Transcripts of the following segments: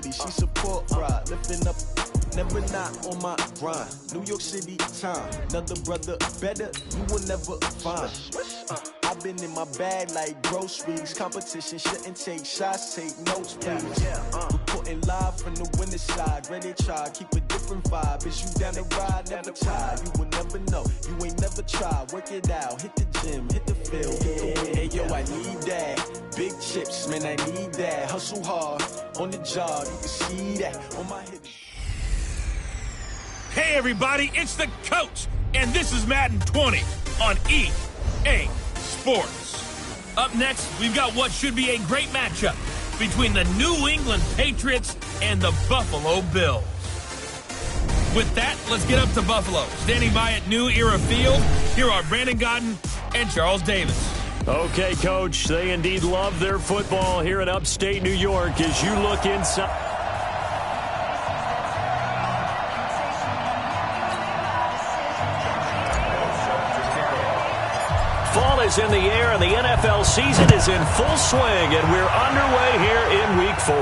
shorty, she support pride, lifting up, never not on my grind. New York City time, another brother better, you will never find. I've been in my bag like groceries. Competition shouldn't take shots, take notes, please. Reporting live from the winning side. Ready to try, keep a different vibe. Is you down the ride, never tired. You will never know, you ain't never tried. Work it out, hit the gym, hit the field, hit the wind. Hey yo, I need that. Big chips, man, I need that. Hustle hard, on the job, you can see that on my hip. Hey everybody, it's the coach, and this is Madden 20 on EA Sports. Up next, we've got what should be a great matchup between the New England Patriots and the Buffalo Bills. With that, let's get up to Buffalo. Standing by at New Era Field, here are Brandon Godden and Charles Davis. Okay, Coach, they indeed love their football here in upstate New York as you look inside. Fall is in the air, and the NFL season is in full swing, and we're underway here in Week 4.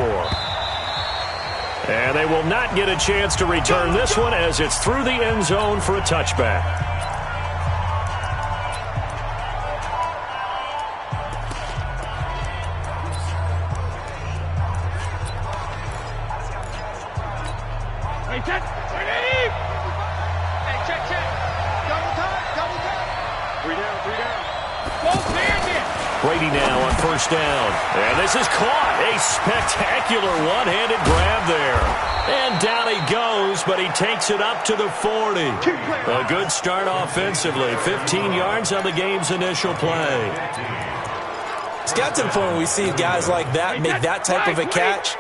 And they will not get a chance to return this one as it's through the end zone for a touchback. Hey, check. Hey, check. Double time. 3 down. Brady now on first down. And this is caught. A spectacular one-handed grab there. And down he goes, but he takes it up to the 40. A good start offensively. 15 yards on the game's initial play. It's got to the point where we see guys like that make that type of a catch.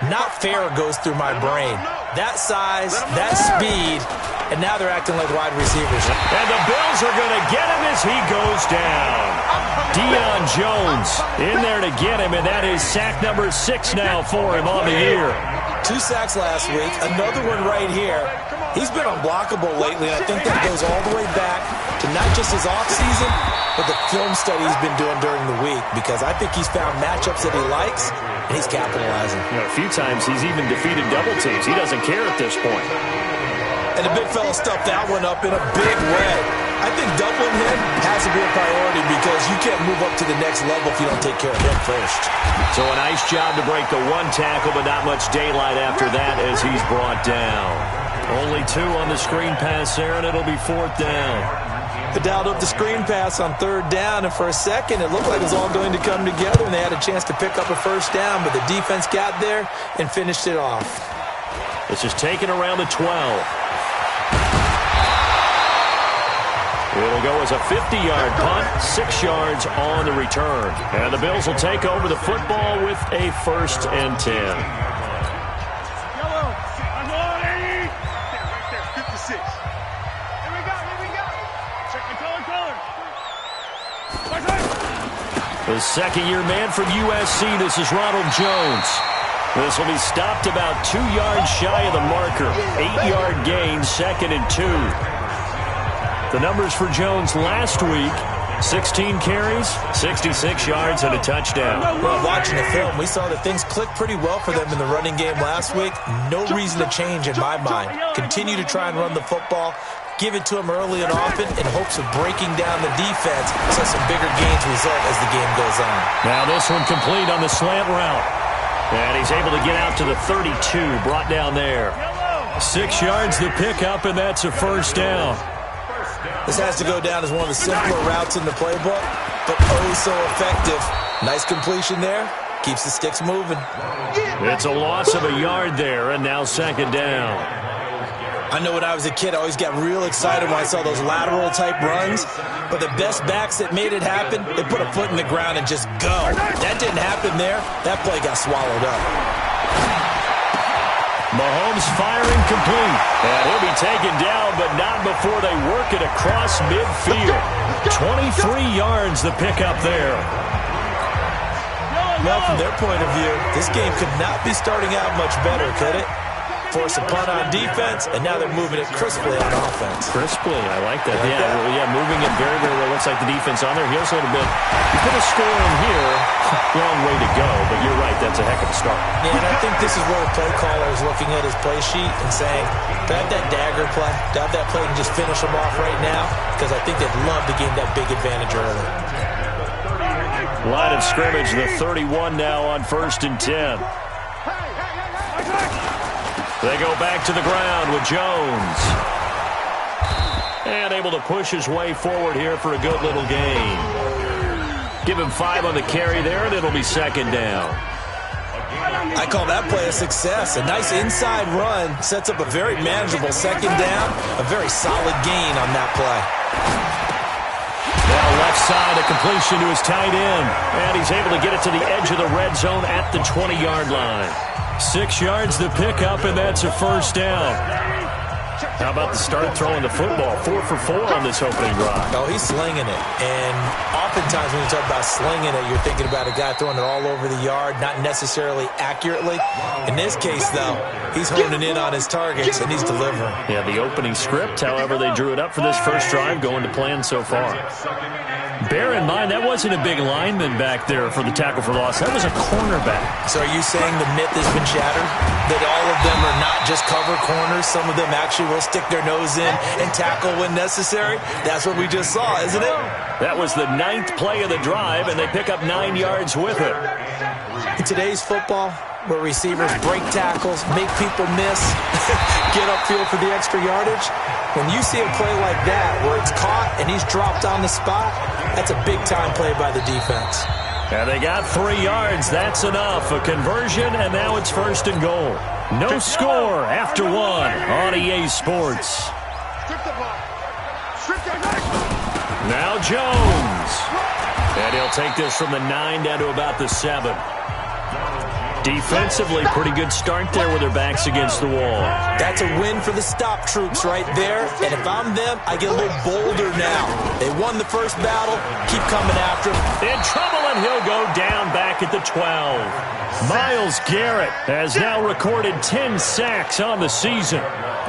Not fair goes through my brain. That size, that speed, and now they're acting like wide receivers. And the Bills are going to get him as he goes down. Deion Jones in there to get him, and that is sack number 6 now for him on the year. 2 sacks last week, another one right here. He's been unblockable lately, and I think that goes all the way back to not just his offseason, but the film study he's been doing during the week, because I think he's found matchups that he likes, and he's capitalizing. You know, a few times he's even defeated double teams. He doesn't care at this point. And the big fella stuffed that one up in a big way. I think doubling him has to be a priority because you can't move up to the next level if you don't take care of him first. So a nice job to break the 1 tackle, but not much daylight after that as he's brought down. Only 2 on the screen pass there, and it'll be 4th down. They dialed up the screen pass on 3rd down, and for a second it looked like it was all going to come together, and they had a chance to pick up a first down, but the defense got there and finished it off. This is taken around the 12. It'll go as a 50-yard punt, 6 yards on the return. And the Bills will take over the football with a 1st and 10. Yellow. I'm on 80. Right there, 56. Here we go. Check the color. The second-year man from USC, this is Ronald Jones. This will be stopped about 2 yards shy of the marker. 8-yard gain, 2nd and 2. The numbers for Jones last week, 16 carries, 66 yards, and a touchdown. Well, watching the film, we saw that things clicked pretty well for them in the running game last week. No reason to change in my mind. Continue to try and run the football, give it to him early and often in hopes of breaking down the defense so some bigger gains result as the game goes on. Now this one complete on the slant route. And he's able to get out to the 32, brought down there. 6 yards the pickup, and that's a 1st down. This has to go down as one of the simpler routes in the playbook, but oh so effective. Nice completion there. Keeps the sticks moving. It's a loss of a yard there, and now 2nd down. I know when I was a kid, I always got real excited when I saw those lateral-type runs, but the best backs that made it happen, they put a foot in the ground and just go. That didn't happen there. That play got swallowed up. Mahomes firing complete. And he'll be taken down, but not before they work it across midfield. 23 yards the pickup there. Well, from their point of view, this game could not be starting out much better, could it? force a punt on defense, and now they're moving it crisply on offense. Crisply, I like that. Yeah, moving it very, very well. Looks like the defense on there. Here's a little bit. You put a score in here, long way to go, but you're right, that's a heck of a start. Yeah, and I think this is where the play caller is looking at his play sheet and saying, to have that dagger play, to have that play and just finish them off right now, because I think they'd love to gain that big advantage early. Line of scrimmage, the 31 now on 1st and 10. They go back to the ground with Jones. And able to push his way forward here for a good little gain. Give him 5 on the carry there, and it'll be 2nd down. I call that play a success. A nice inside run sets up a very manageable 2nd down. A very solid gain on that play. Now left side, a completion to his tight end. And he's able to get it to the edge of the red zone at the 20-yard line. 6 yards to pick up, and that's a 1st down. How about the start throwing the football? 4 for 4 on this opening drive. Oh, he's slinging it. And oftentimes when you talk about slinging it, you're thinking about a guy throwing it all over the yard, not necessarily accurately. In this case, though, he's honing in on his targets, and he's delivering. Yeah, the opening script, however they drew it up for this first drive, going to plan so far. Bear in mind, that wasn't a big lineman back there for the tackle for loss. That was a cornerback. So are you saying the myth has been shattered? That all of them are not just cover corners? Some of them actually will stick their nose in and tackle when necessary? That's what we just saw, isn't it? That was the 9th play of the drive, and they pick up 9 yards with it. In today's football, where receivers break tackles, make people miss, get upfield for the extra yardage, when you see a play like that where it's caught and he's dropped on the spot, that's a big-time play by the defense. And they got 3 yards. That's enough. A conversion, and now it's 1st and goal. No score after 1 on EA Sports. Now Jones. And he'll take this from the 9 down to about the 7. Defensively, pretty good start there with their backs against the wall. That's a win for the stop troops right there. And if I'm them, I get a little bolder now. They won the first battle. Keep coming after him. In trouble, and he'll go down back at the 12. Myles Garrett has now recorded 10 sacks on the season.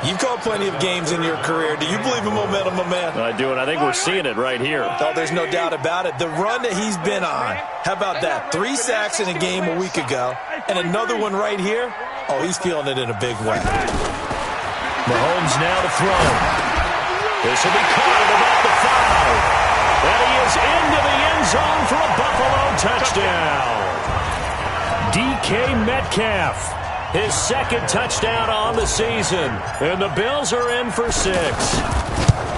You've called plenty of games in your career. Do you believe in momentum, my man? I do, and I think we're seeing it right here. Oh, there's no doubt about it. The run that he's been on. How about that? 3 sacks in a game a week ago, and another one right here. Oh, he's feeling it in a big way. Mahomes now to throw. This will be caught at about the 5. And he is into the end zone for a Buffalo touchdown. DK Metcalf. His 2nd touchdown on the season. And the Bills are in for 6.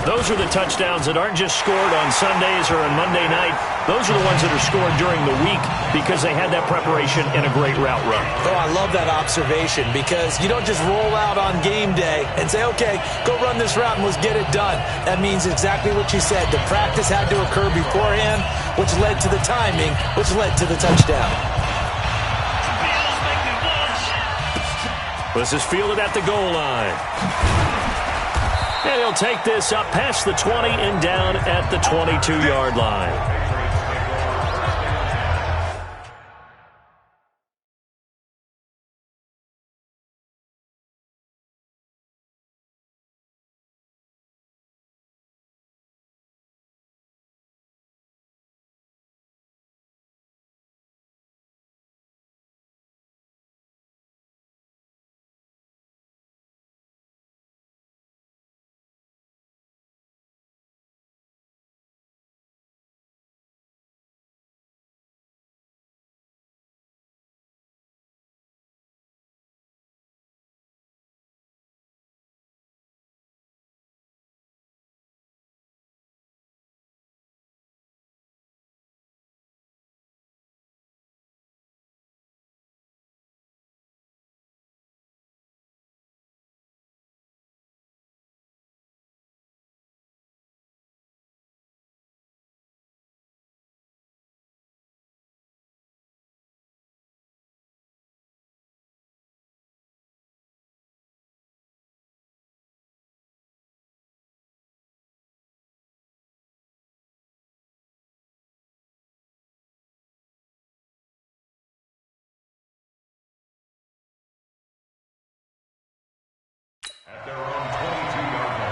Those are the touchdowns that aren't just scored on Sundays or on Monday night. Those are the ones that are scored during the week because they had that preparation and a great route run. Oh, I love that observation because you don't just roll out on game day and say, okay, go run this route and let's get it done. That means exactly what you said. The practice had to occur beforehand, which led to the timing, which led to the touchdown. This is fielded at the goal line. And he'll take this up past the 20 and down at the 22-yard line.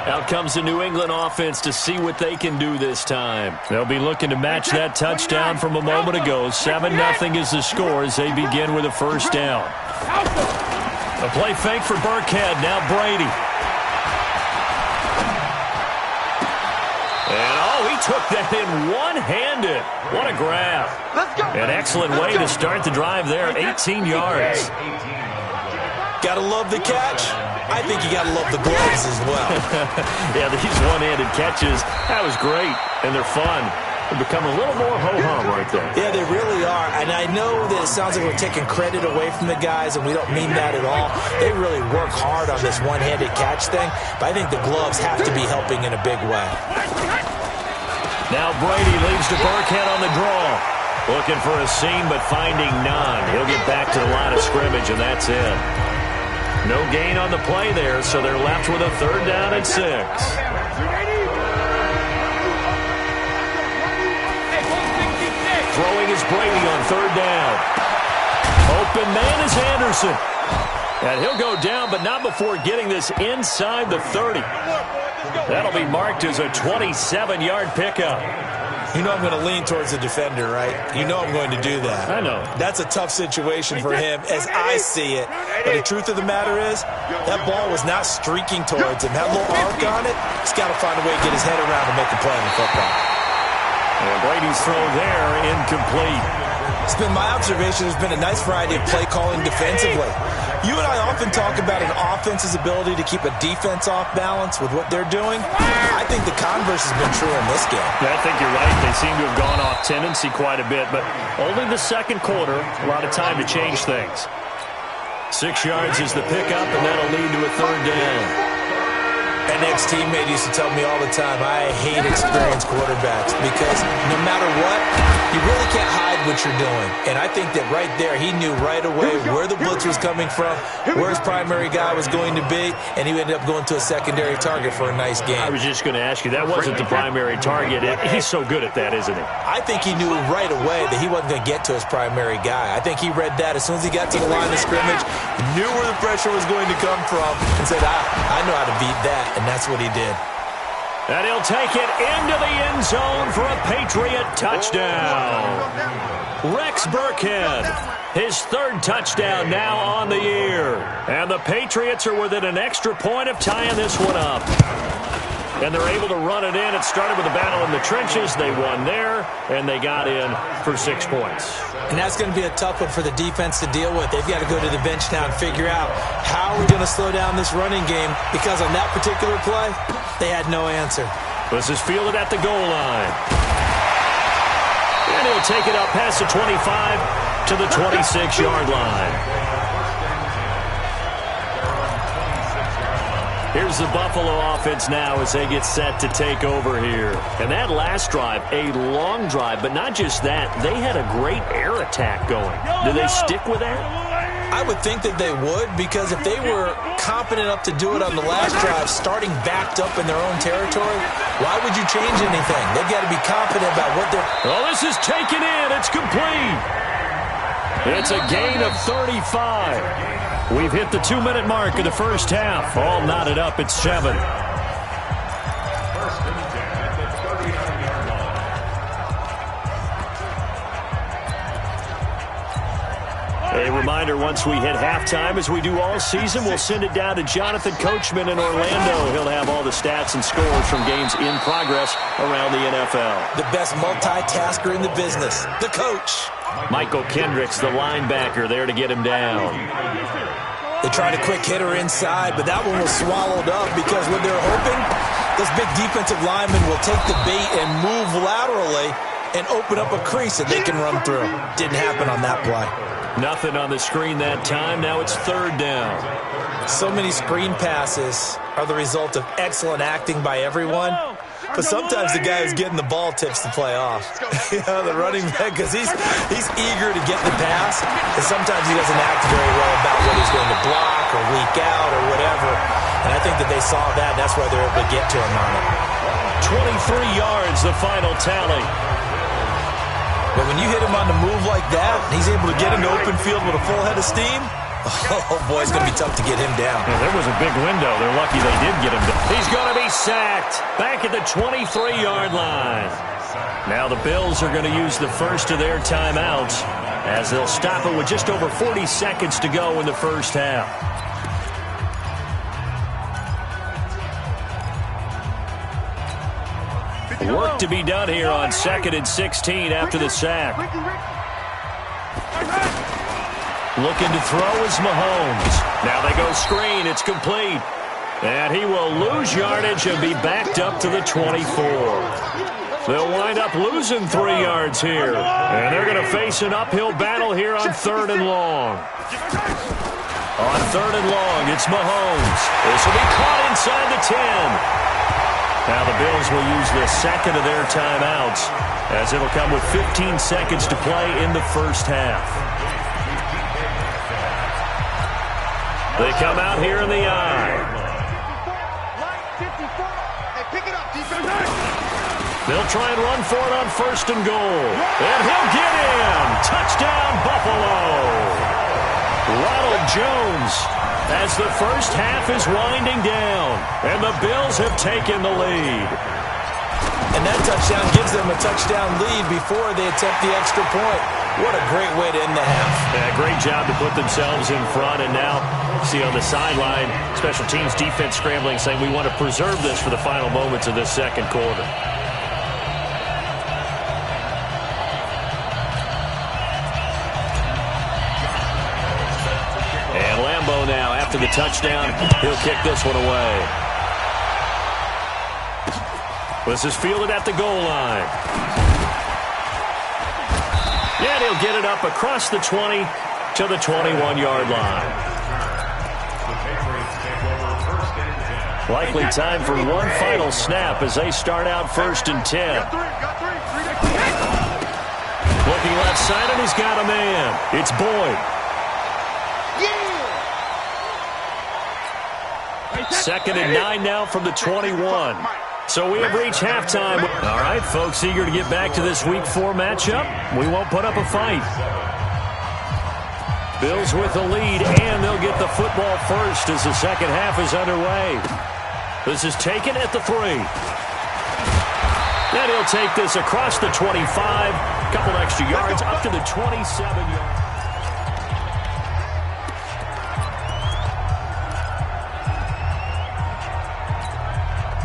Out comes the New England offense to see what they can do this time. They'll be looking to match that touchdown from a moment ago. 7-0 is the score as they begin with a first down. A play fake for Burkhead. Now Brady. And, he took that in one-handed. What a grab. An excellent way to start the drive there. 18 yards. Gotta love the catch. I think you gotta love the gloves as well. Yeah, these one-handed catches, that was great, and they're fun. They become a little more ho-hum right there. Yeah, they really are, and I know that it sounds like we're taking credit away from the guys, and we don't mean that at all. They really work hard on this one-handed catch thing, but I think the gloves have to be helping in a big way. Now Brady leads to Burkhead on the draw. Looking for a seam, but finding none. He'll get back to the line of scrimmage, and that's it. No gain on the play there, so they're left with a third down and 6. Throwing is Brady on third down. Open man is Anderson. And he'll go down, but not before getting this inside the 30. That'll be marked as a 27-yard pickup. You know I'm going to lean towards the defender, right? You know I'm going to do that. I know. That's a tough situation for him as I see it. But the truth of the matter is, that ball was not streaking towards him. Had a little arc on it. He's got to find a way to get his head around and make a play in the football. And Brady's throw there, incomplete. It's been my observation there's been a nice variety of play calling defensively. You and I often talk about an offense's ability to keep a defense off balance with what they're doing. I think the converse has been true in this game. Yeah, I think you're right. They seem to have gone off tendency quite a bit, but only the second quarter, a lot of time to change things. 6 yards is the pickup, and that'll lead to a third down. An ex-teammate used to tell me all the time, I hate experienced quarterbacks because no matter what, you really can't hide what you're doing. And I think that right there, he knew right away where the blitz was coming from, where his primary guy was going to be, and he ended up going to a secondary target for a nice game. I was just going to ask you, that wasn't the primary target. He's so good at that, isn't he? I think he knew right away that he wasn't going to get to his primary guy. I think he read that as soon as he got to the line of scrimmage, knew where the pressure was going to come from, and said, I know how to beat that. And that's what he did. And he'll take it into the end zone for a Patriot touchdown. Rex Burkhead, his third touchdown now on the year. And the Patriots are within an extra point of tying this one up. And they're able to run it in. It started with a battle in the trenches. They won there, and they got in for 6 points. And that's going to be a tough one for the defense to deal with. They've got to go to the bench now and figure out how we're going to slow down this running game, because on that particular play, they had no answer. This is fielded at the goal line. And he'll take it up past the 25 to the 26-yard line. Here's the Buffalo offense now as they get set to take over here. And that last drive, a long drive, but not just that. They had a great air attack going. Do they stick with that? I would think that they would, because if they were confident enough to do it on the last drive, starting backed up in their own territory, why would you change anything? They've got to be confident about what they're... Oh, this is taken in. It's complete. It's a gain of 35. We've hit the 2-minute mark of the first half. All knotted up at 7. A reminder, once we hit halftime, as we do all season, we'll send it down to Jonathan Coachman in Orlando. He'll have all the stats and scores from games in progress around the NFL. The best multitasker in the business, the coach. Michael Kendricks, the linebacker, there to get him down. They tried a quick hitter inside, but that one was swallowed up because what they're hoping, those big defensive linemen will take the bait and move laterally and open up a crease that they can run through. Didn't happen on that play. Nothing on the screen that time. Now it's third down. So many screen passes are the result of excellent acting by everyone. But sometimes the guy who's getting the ball tips the play off. You know, the running back, because he's eager to get the pass, and sometimes he doesn't act very well about what he's going to block or leak out or whatever. And I think that they saw that, and that's why they're able to get to him on it. 23 yards, the final tally. But when you hit him on the move like that, and he's able to get into open field with a full head of steam, Oh, boy, it's going to be tough to get him down. Yeah, there was a big window. They're lucky they did get him down. He's going to be sacked back at the 23-yard line. Now the Bills are going to use the first of their timeouts as they'll stop it with just over 40 seconds to go in the first half. Work to be done here on 2nd and 16 after the sack. Looking to throw is Mahomes. Now they go screen. It's complete. And he will lose yardage and be backed up to the 24. They'll wind up losing 3 yards here. And they're going to face an uphill battle here on 3rd and long. On 3rd and long, it's Mahomes. This will be caught inside the 10. Now the Bills will use the second of their timeouts as it'll come with 15 seconds to play in the first half. They come out here in the eye. They'll try and run for it on 1st and goal. And he'll get in. Touchdown, Buffalo. Ronald Jones as the first half is winding down. And the Bills have taken the lead. And that touchdown gives them a touchdown lead before they attempt the extra point. What a great way to end the half. Yeah, great job to put themselves in front. And now, see on the sideline, special teams defense scrambling, saying we want to preserve this for the final moments of this second quarter. And Lambeau now, after the touchdown, he'll kick this one away. This is fielded at the goal line. And he'll get it up across the 20 to the 21-yard line. Likely time for one final snap as they start out 1st and 10. Looking left side, and he's got a man. It's Boyd. 2nd and 9 now from the 21. So we have reached halftime. All right, folks, eager to get back to this Week 4 matchup. We won't put up a fight. Bills with the lead, and they'll get the football first as the second half is underway. This is taken at the 3. And he'll take this across the 25. Couple extra yards up to the 27-yard.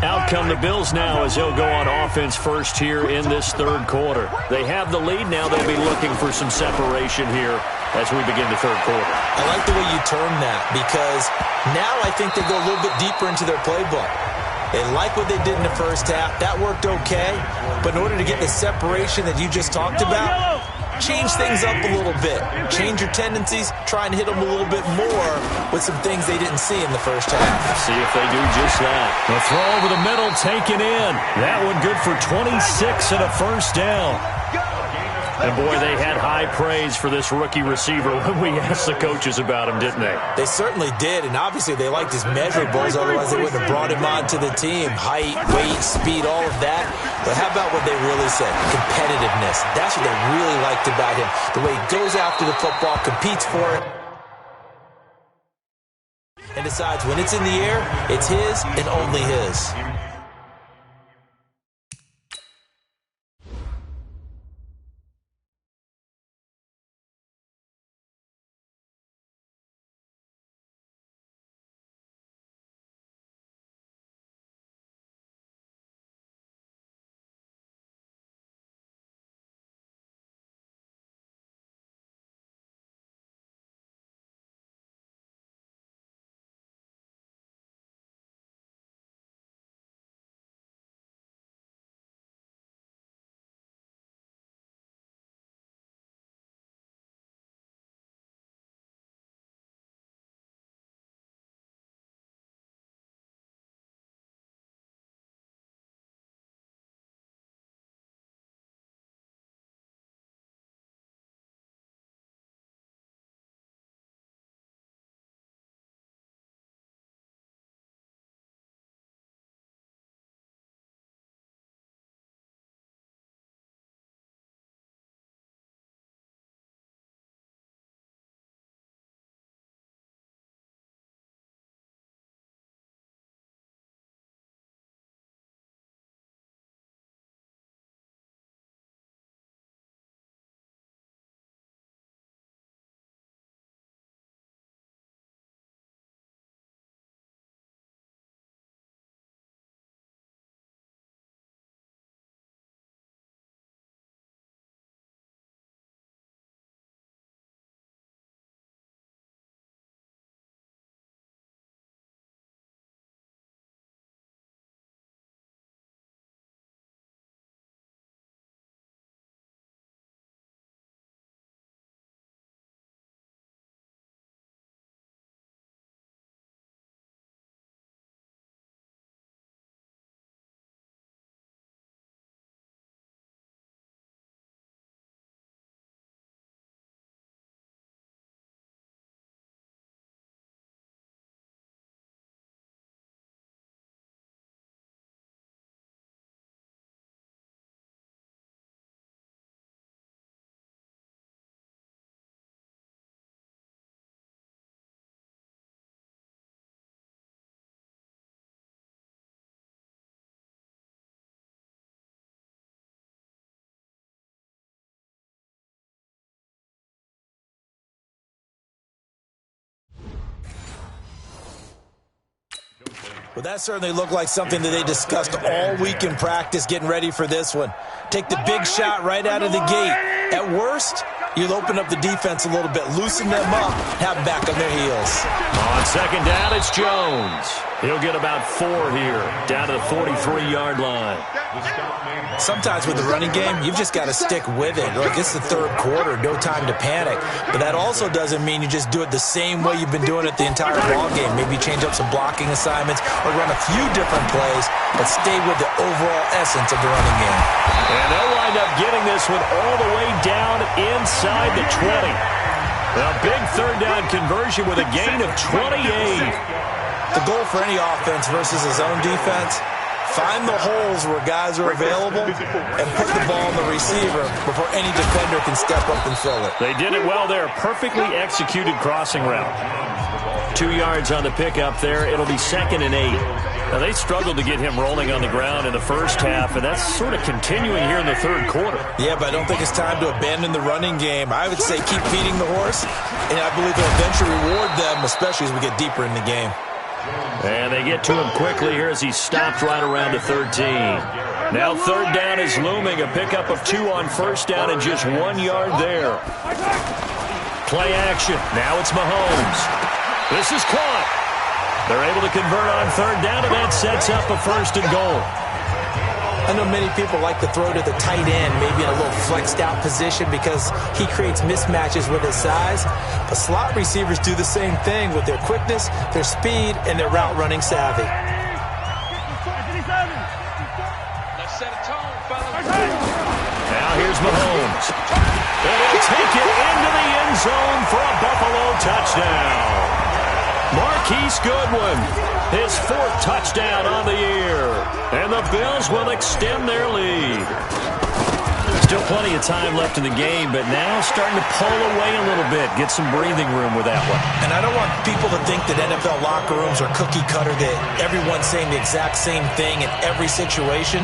Out come the Bills now as they'll go on offense first here in this third quarter. They have the lead now. They'll be looking for some separation here as we begin the third quarter. I like the way you term that because now I think they go a little bit deeper into their playbook. They like what they did in the first half. That worked okay. But in order to get the separation that you just talked about, change things up a little bit. Change your tendencies. Try and hit them a little bit more with some things they didn't see in the first half. See if they do just that. The throw over the middle taken in. That one good for 26 and a first down. And, boy, they had high praise for this rookie receiver when we asked the coaches about him, didn't they? They certainly did, and obviously they liked his measurables, otherwise they wouldn't have brought him onto the team. Height, weight, speed, all of that. But how about what they really said? Competitiveness. That's what they really liked about him. The way he goes after the football, competes for it, and decides when it's in the air, it's his and only his. Well, that certainly looked like something that they discussed all week in practice getting ready for this one. Take the big shot right out of the gate. At worst, you'll open up the defense a little bit, loosen them up, have them back on their heels. On second down, it's Jones. He'll get about 4 here, down to the 43-yard line. Sometimes with the running game, you've just got to stick with it. Like, it's the third quarter, no time to panic. But that also doesn't mean you just do it the same way you've been doing it the entire ball game. Maybe change up some blocking assignments or run a few different plays, but stay with the overall essence of the running game. And they'll wind up getting this one all the way down inside the 20. A big third down conversion with a gain of 28. The goal for any offense versus his own defense, find the holes where guys are available and put the ball on the receiver before any defender can step up and fill it. They did it well there. Perfectly executed crossing route. 2 yards on the pickup there. It'll be 2nd and 8. Now, they struggled to get him rolling on the ground in the first half, and that's sort of continuing here in the third quarter. Yeah, but I don't think it's time to abandon the running game. I would say keep feeding the horse, and I believe it'll eventually reward them, especially as we get deeper in the game. And they get to him quickly here as he stopped right around the 13. Now third down is looming. A pickup of 2 on first down and just 1 yard there. Play action. Now it's Mahomes. This is caught. They're able to convert on third down, and that sets up a 1st and goal. I know many people like to throw to the tight end, maybe in a little flexed out position because he creates mismatches with his size. But slot receivers do the same thing with their quickness, their speed, and their route running savvy. Now here's Mahomes. And he'll take it into the end zone for a Buffalo touchdown. Marquise Goodwin, his 4th touchdown on the year. And the Bills will extend their lead. Still plenty of time left in the game, but now starting to pull away a little bit, get some breathing room with that one. And I don't want people to think that NFL locker rooms are cookie cutter, that everyone's saying the exact same thing in every situation.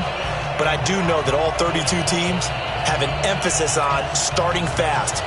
But I do know that all 32 teams have an emphasis on starting fast.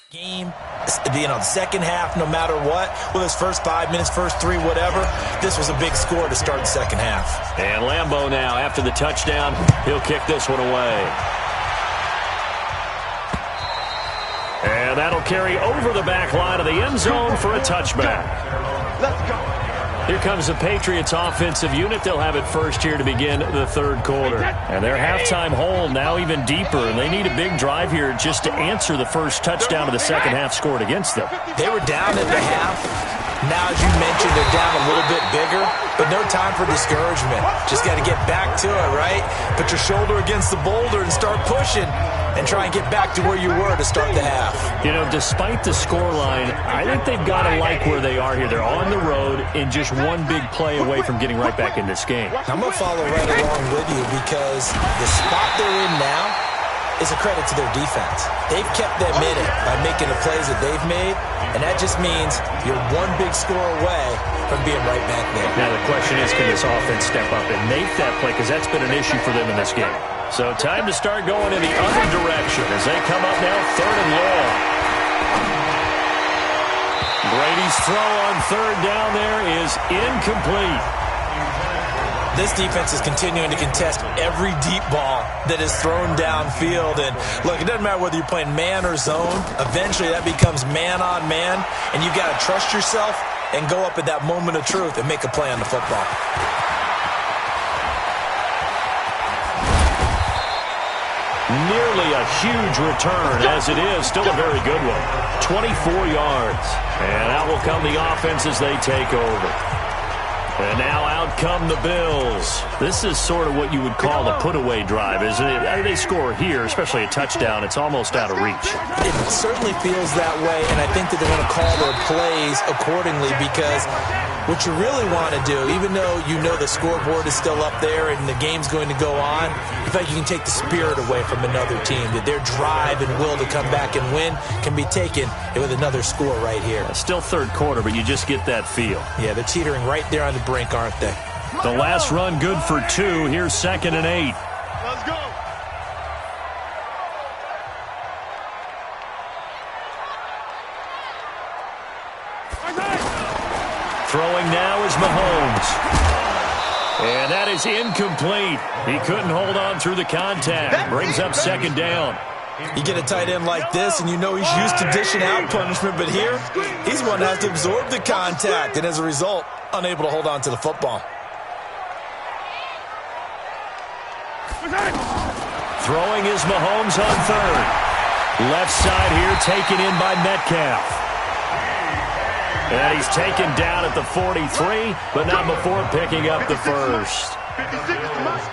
Game, the second half, no matter what, with his first 5 minutes, first 3, whatever, this was a big score to start the second half. And Lambeau now, after the touchdown, he'll kick this one away. And that'll carry over the back line of the end zone for a touchback. Let's go. Here comes the Patriots offensive unit. They'll have it first here to begin the third quarter. And their halftime hole now even deeper, and they need a big drive here just to answer the first touchdown of the second half scored against them. They were down at the half. Now, as you mentioned, they're down a little bit bigger, but no time for discouragement. Just got to get back to it, right? Put your shoulder against the boulder and start pushing and try and get back to where you were to start the half. You know, despite the scoreline, I think they've got to like where they are here. They're on the road and just one big play away from getting right back in this game. I'm going to follow right along with you because the spot they're in now is a credit to their defense. They've kept them in it by making the plays that they've made, and that just means you're one big score away from being right back there. Now the question is, can this offense step up and make that play, because that's been an issue for them in this game. So time to start going in the other direction as they come up now third and long. Brady's throw on third down there is incomplete. This defense is continuing to contest every deep ball that is thrown downfield. And, look, it doesn't matter whether you're playing man or zone. Eventually that becomes man on man, and you've got to trust yourself and go up at that moment of truth and make a play on the football. Nearly a huge return, as it is. Still a very good one. 24 yards. And out will come the offense as they take over. And now out come the Bills. This is sort of what you would call a put-away drive, isn't it? They score here, especially a touchdown. It's almost out of reach. It certainly feels that way, and I think that they're going to call their plays accordingly because what you really want to do, even though you know the scoreboard is still up there and the game's going to go on, in fact, you can take the spirit away from another team, that their drive and will to come back and win can be taken with another score right here. Still third quarter, but you just get that feel. Yeah, they're teetering right there on the brink, aren't they? The last run good for 2. Here's 2nd and 8. Let's go. Throwing now is Mahomes. And that is incomplete. He couldn't hold on through the contact. Brings up 2nd down. You get a tight end like this, and you know he's used to dishing out punishment, but here, he's one that has to absorb the contact, and as a result, unable to hold on to the football. Throwing is Mahomes on third. Left side here taken in by Metcalf. And he's taken down at the 43, but not before picking up the first. 56 is mine.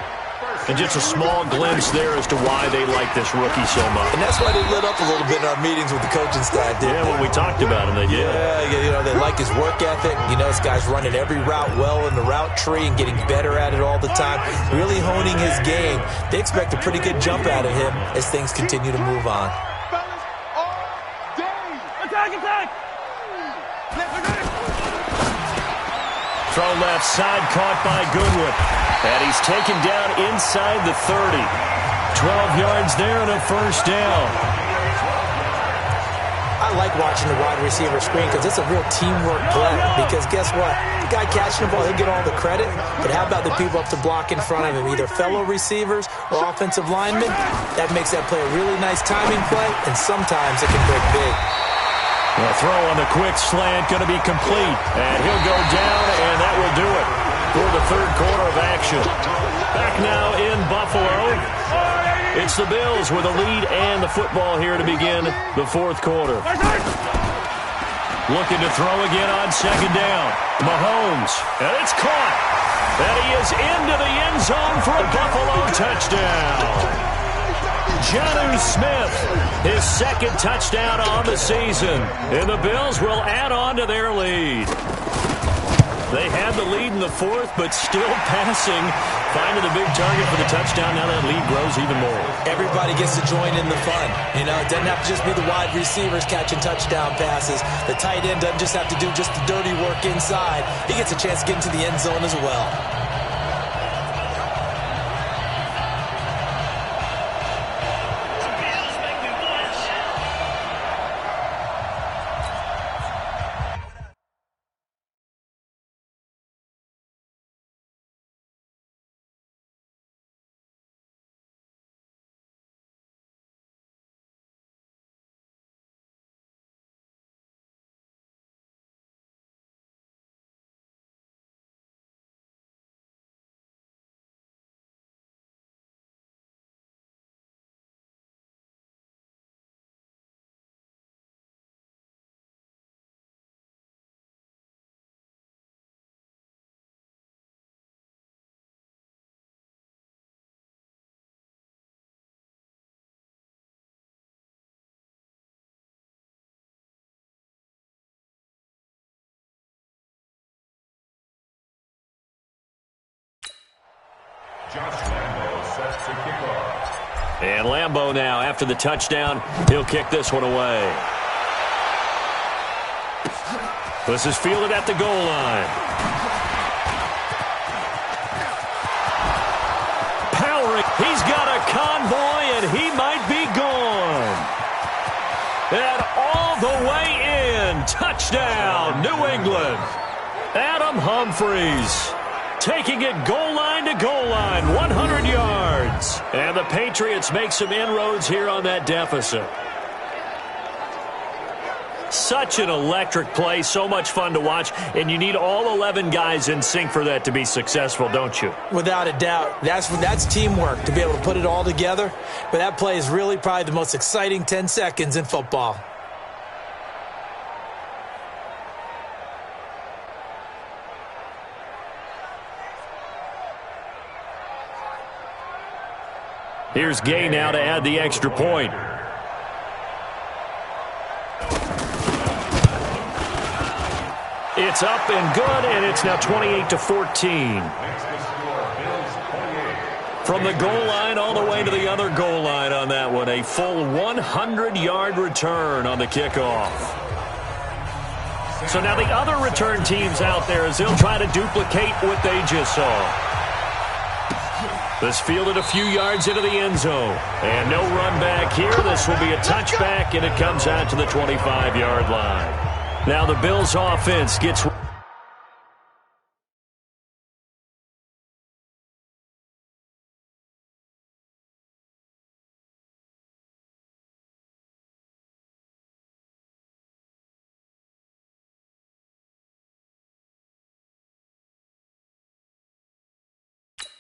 And just a small glimpse there as to why they like this rookie so much. And that's why they lit up a little bit in our meetings with the coaching staff. Yeah, when we talked about him, they did. Yeah, you know, they like his work ethic. You know, this guy's running every route well in the route tree and getting better at it all the time, really honing his game. They expect a pretty good jump out of him as things continue to move on. Attack! Throw left side, caught by Goodwin. And he's taken down inside the 30. 12 yards there and a first down. I like watching the wide receiver screen because it's a real teamwork play. Because guess what? The guy catching the ball, he'll get all the credit. But how about the people up to block in front of him, either fellow receivers or offensive linemen? That makes that play a really nice timing play, and sometimes it can break big. The throw on the quick slant going to be complete. And he'll go down, and that will do it for the third quarter of action. Back now in Buffalo. It's the Bills with a lead and the football here to begin the fourth quarter. Looking to throw again on 2nd down. Mahomes, and it's caught. And he is into the end zone for a Buffalo touchdown. Jonnu Smith, his 2nd touchdown on the season. And the Bills will add on to their lead. They had the lead in the 4th, but still passing. Finding the big target for the touchdown. Now that lead grows even more. Everybody gets to join in the fun. You know, it doesn't have to just be the wide receivers catching touchdown passes. The tight end doesn't just have to do just the dirty work inside. He gets a chance to get into the end zone as well. And Lambo now, after the touchdown, he'll kick this one away. This is fielded at the goal line. Powering, he's got a convoy, and he might be gone. And all the way in, touchdown, New England. Adam Humphries taking it goal line to goal line, 100 yards. And the Patriots make some inroads here on that deficit. Such an electric play, so much fun to watch, and you need all 11 guys in sync for that to be successful, don't you? Without a doubt. That's teamwork, to be able to put it all together. But that play is really probably the most exciting 10 seconds in football. Here's Gay now to add the extra point. It's up and good, and it's now 28-14. From the goal line all the way to the other goal line on that one. A full 100-yard return on the kickoff. So now the other return teams out there as they'll try to duplicate what they just saw. This fielded a few yards into the end zone. And no run back here. This will be a touchback, and it comes out to the 25-yard line. Now the Bills' offense gets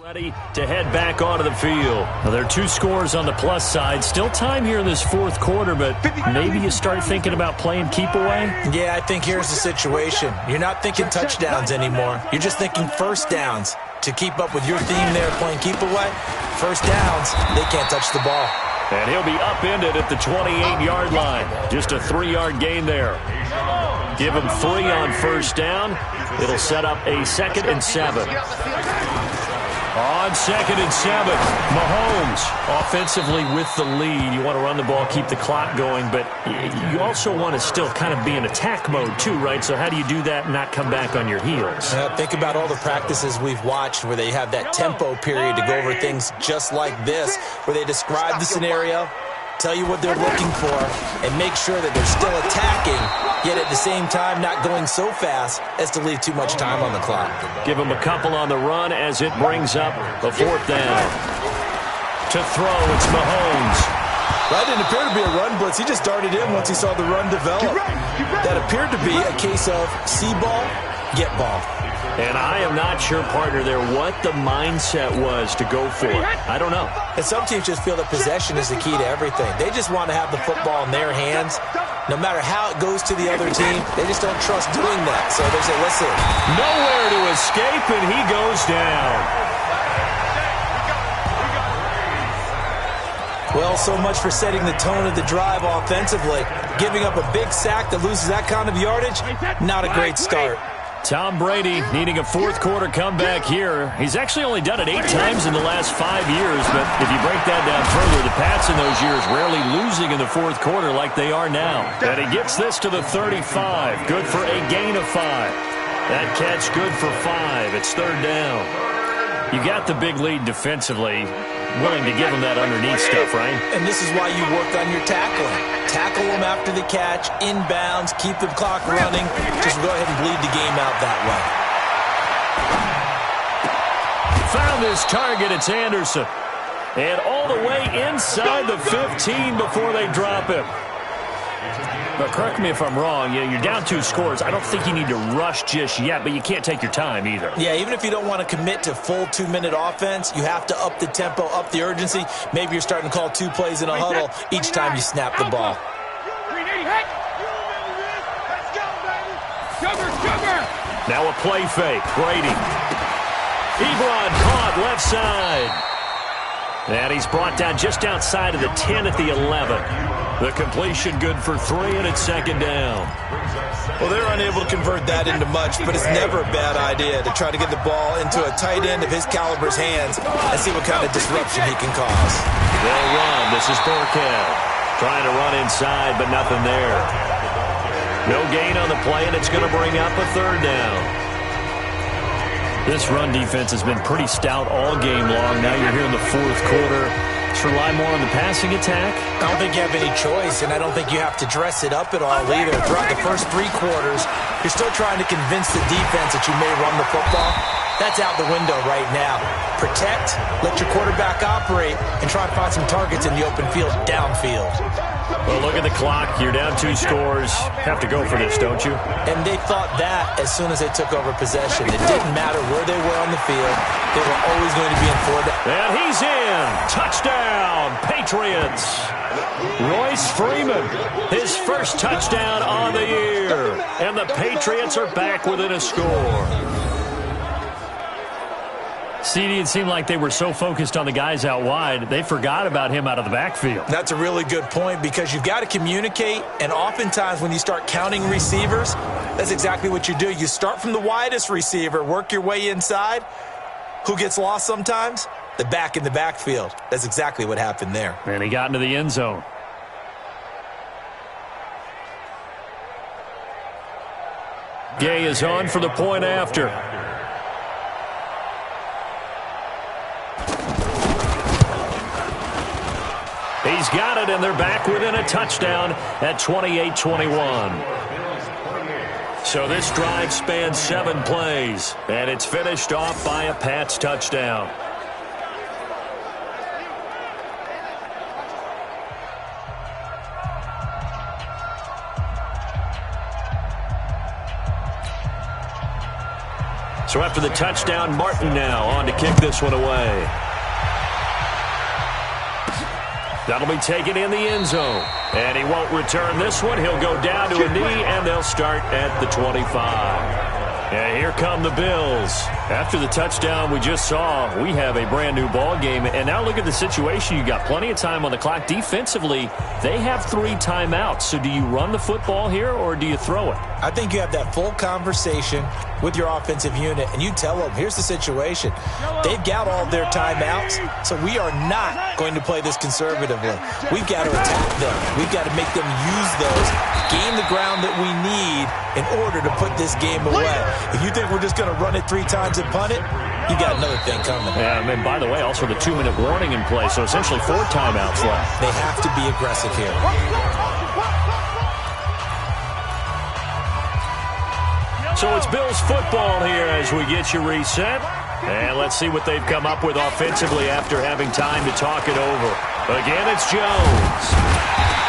ready to head back onto the field. Well, there are two scores on the plus side. Still time here in this fourth quarter, but maybe you start thinking about playing keep away? Yeah, I think here's the situation. You're not thinking touchdowns anymore. You're just thinking first downs. To keep up with your theme there playing keep away, first downs, they can't touch the ball. And he'll be upended at the 28-yard line. Just a 3-yard gain there. Give him 3 on first down. It'll set up a 2nd and 7. On 2nd and 7, Mahomes offensively with the lead. You want to run the ball, keep the clock going, but you also want to still kind of be in attack mode too, right? So how do you do that and not come back on your heels? Think about all the practices we've watched where they have that tempo period to go over things just like this, where they describe the scenario, tell you what they're looking for, and make sure that they're still attacking, yet at the same time not going so fast as to leave too much time on the clock. Give them a couple on the run as it brings up a 4th down. To throw, it's Mahomes. That didn't appear to be a run blitz. He just darted in once he saw the run develop. That appeared to be a case of see ball, get ball. And I am not sure, partner, there what the mindset was to go for it. I don't know. And some teams just feel that possession is the key to everything. They just want to have the football in their hands. No matter how it goes to the other team, they just don't trust doing that. So they say, listen. Nowhere to escape, and he goes down. Well, so much for setting the tone of the drive offensively. Giving up a big sack that loses that kind of yardage, not a great start. Tom Brady needing a fourth quarter comeback here. He's actually only done it 8 times in the last 5 years, but if you break that down further, the Pats in those years rarely losing in the fourth quarter like they are now. And he gets this to the 35. Good for a gain of 5. That catch good for 5. It's 3rd down. You got the big lead defensively. Willing to give them that underneath stuff, right? And this is why you work on your tackling. Tackle them after the catch, inbounds, keep the clock running. Just go ahead and bleed the game out that way. Found his target. It's Anderson. And all the way inside the 15 before they drop him. But correct me if I'm wrong, you're down 2 scores. I don't think you need to rush just yet, but you can't take your time either. Yeah, even if you don't want to commit to full 2-minute offense, you have to up the tempo, up the urgency. Maybe you're starting to call 2 plays in a huddle each time you snap the ball. Now a play fake. Brady. Ebron caught left side. And he's brought down just outside of the 10 at the 11. The completion good for 3, and it's second down. Well, they're unable to convert that into much, but it's never a bad idea to try to get the ball into a tight end of his caliber's hands and see what kind of disruption he can cause. They'll run. This is Burkhead trying to run inside, but nothing there. No gain on the play, and it's going to bring up a third down. This run defense has been pretty stout all game long. Now you're here in the fourth quarter. Let's rely more on the passing attack. I don't think you have any choice, and I don't think you have to dress it up at all either. Throughout the first 3 quarters, you're still trying to convince the defense that you may run the football. That's out the window right now. Protect, let your quarterback operate, and try to find some targets in the open field downfield. Well, look at the clock. You're down 2 scores. Have to go for this, don't you? And they thought that as soon as they took over possession. It didn't matter where they were on the field. They were always going to be in 4 down. And he's in. Touchdown, Patriots. Royce Freeman, his first touchdown on the year. And the Patriots are back within a score. CD, it seemed like they were so focused on the guys out wide, they forgot about him out of the backfield. That's a really good point because you've got to communicate, and oftentimes when you start counting receivers, that's exactly what you do. You start from the widest receiver, work your way inside. Who gets lost sometimes? The back in the backfield. That's exactly what happened there. And he got into the end zone. Gay is on for the point after. He's got it, and they're back within a touchdown at 28-21. So this drive spans 7 plays, and it's finished off by a Pats touchdown. So after the touchdown, Martin now on to kick this one away. That'll be taken in the end zone. And he won't return this one. He'll go down to a knee, and they'll start at the 25. And here come the Bills. After the touchdown we just saw, we have a brand-new ball game. And now look at the situation. You got plenty of time on the clock. Defensively, they have 3 timeouts. So do you run the football here, or do you throw it? I think you have that full conversation with your offensive unit, and you tell them, here's the situation. They've got all their timeouts, so we are not going to play this conservatively. We've got to attack them. We've got to make them use those, gain the ground that we need in order to put this game away. If you think we're just going to run it 3 times and punt it, you got another thing coming. Yeah, and by the way, also the 2-minute warning in play, so essentially 4 timeouts left. They have to be aggressive here. So it's Bills football here as we get you reset. And let's see what they've come up with offensively after having time to talk it over. Again, it's Jones.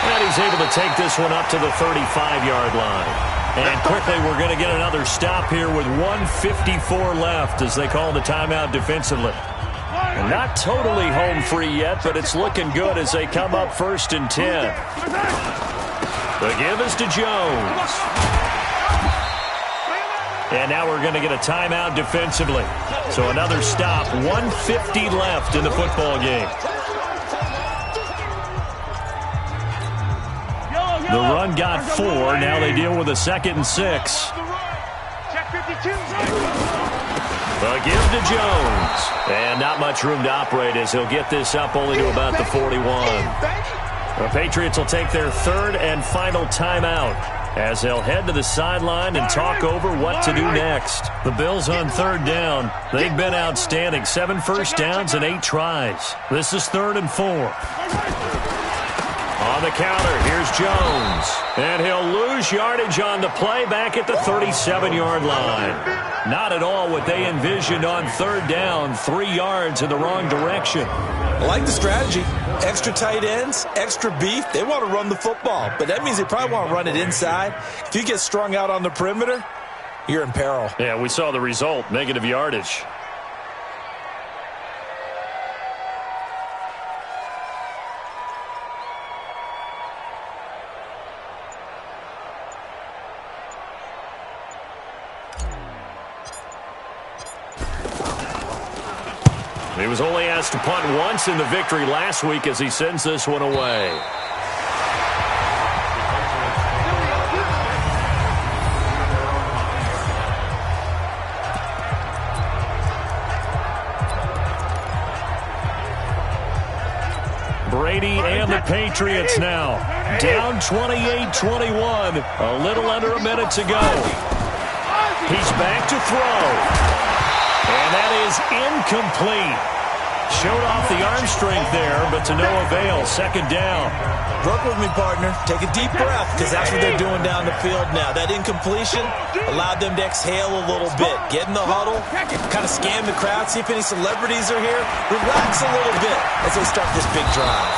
And he's able to take this one up to the 35-yard line. And quickly, we're going to get another stop here with 1:54 left as they call the timeout defensively. And not totally home free yet, but it's looking good as they come up 1st and 10. The give is to Jones. And now we're going to get a timeout defensively. So another stop, 1:50 left in the football game. The run got 4. Now they deal with a 2nd and 6. Check 52. A give to Jones. And not much room to operate as he'll get this up only to about the 41. The Patriots will take their 3rd and final timeout as they'll head to the sideline and talk over what to do next. The Bills on 3rd down. They've been outstanding. 7 first downs and 8 tries. This is 3rd and 4. On the counter, here's Jones. And he'll lose yardage on the play back at the 37-yard line. Not at all what they envisioned on 3rd down. 3 yards in the wrong direction. I like the strategy. Extra tight ends, extra beef. They want to run the football, but that means they probably want to run it inside. If you get strung out on the perimeter, you're in peril. Yeah, we saw the result, negative yardage. He was only asked to punt once in the victory last week as he sends this one away. Brady and the Patriots now down 28-21. A little under a minute to go. He's back to throw. And that is incomplete. Showed off the arm strength there, but to no avail. Second down. Work with me, partner. Take a deep breath, because that's what they're doing down the field now. That incompletion allowed them to exhale a little bit. Get in the huddle, kind of scan the crowd, see if any celebrities are here. Relax a little bit as they start this big drive.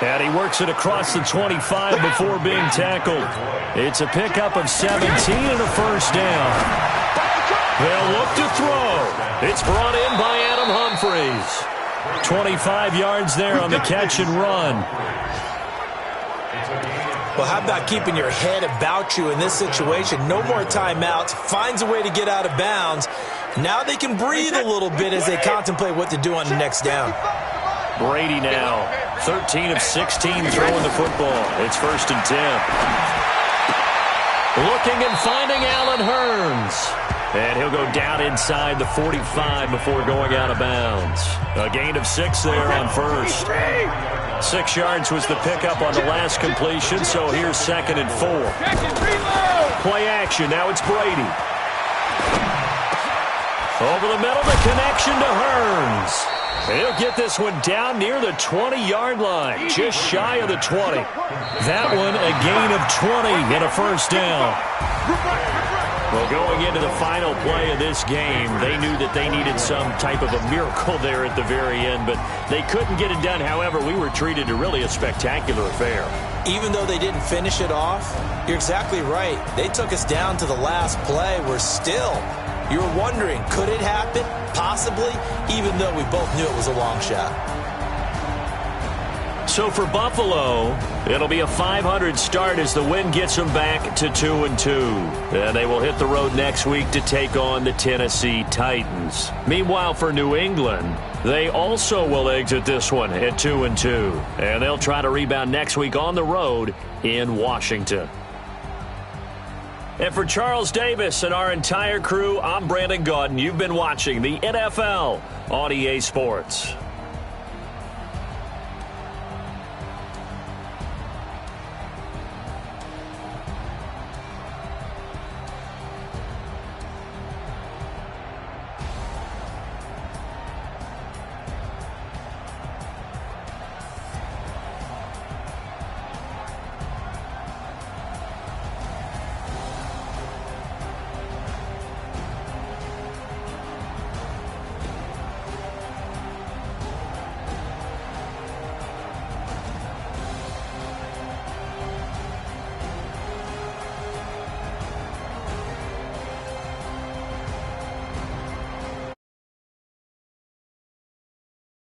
And he works it across the 25 before being tackled. It's a pickup of 17 and a first down. They'll look to throw. It's brought in by Adam Humphries. 25 yards there on the catch and run. Well, how about keeping your head about you in this situation? No more timeouts. Finds a way to get out of bounds. Now they can breathe a little bit as they contemplate what to do on the next down. Brady now, 13 of 16 throwing the football. It's 1st and 10. Looking and finding Allen Hurns. And he'll go down inside the 45 before going out of bounds. A gain of 6 there on first. 6 yards was the pickup on the last completion, so here's 2nd and 4. Play action, now it's Brady. Over the middle, the connection to Hurns. He'll get this one down near the 20-yard line, just shy of the 20. That one a gain of 20 and a first down. Well, going into the final play of this game, they knew that they needed some type of a miracle there at the very end, but they couldn't get it done. However, we were treated to really a spectacular affair. Even though they didn't finish it off, you're exactly right. They took us down to the last play. You were wondering, could it happen? Possibly, even though we both knew it was a long shot. So for Buffalo, it'll be a 500 start as the win gets them back to 2-2. And they will hit the road next week to take on the Tennessee Titans. Meanwhile, for New England, they also will exit this one at 2-2. And they'll try to rebound next week on the road in Washington. And for Charles Davis and our entire crew, I'm Brandon Gaudin. You've been watching the NFL on EA Sports.